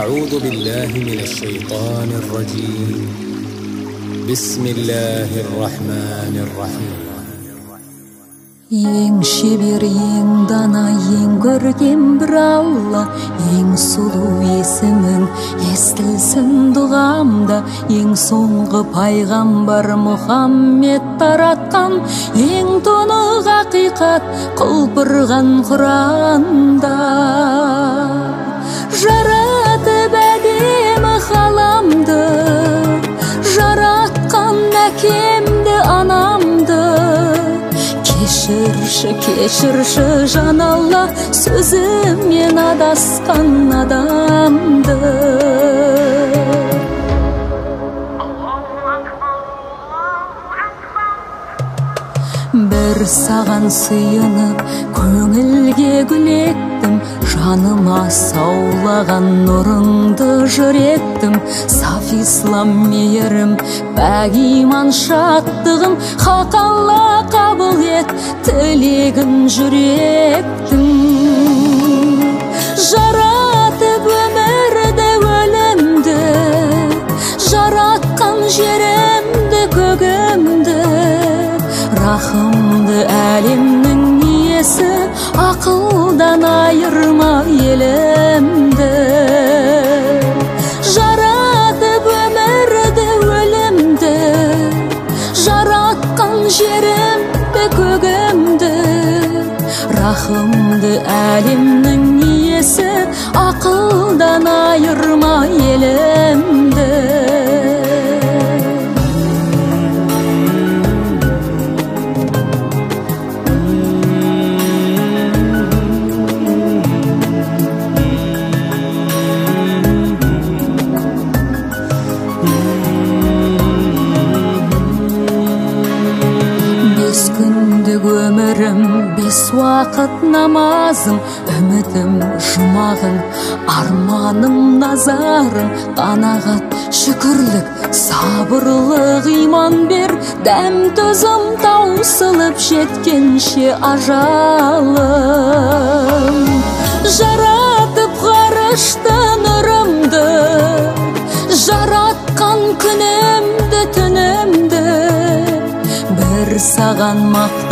أعوذ بالله من الشيطان الرجيم. بسم الله الرحمن الرحيم. Ең шебер, ең дана, ең көркем бір Алла, ең сұлу есімің естілсін дұғамда. Ең соңғы пайғамбар Мұхаммед таратқан, ең тұнық ақиқат құлпырған Құранда. Жаратып әдемі ғаламды, жаратқан әкемді, анамды. Кешірші жан Алла, сөзімен адасқан адамды. Бір саған сыйынып, көңілге гүл ектім, жаныма саулаған нұрыңды жыр еттім. Саф ислам мейірім, пәк иман шаттығым, хақ Алла қабыл ет тілегін жүректің. Жаратып өмірді, өлімді, жаратқан жерімді, көгімді. Рахымды әлемнің иесі, ақылдан айырма елімді. Жаратып өмірді, өлімді, жаратқан жерімді, көгімді. Рахымды әлемнің иесі, ақылдан айырма елімді. Өмірім, бес уақыт намазым, үмітім жұмағың, арманым назарың. Қанағат, шүкірлік, сабырлық, иман бер, дәм төзім таусылып жеткенше ажалым. Жаратып ғарышты нұрымды, жаратқан күнімді, түнімді. Бір саған мақтанып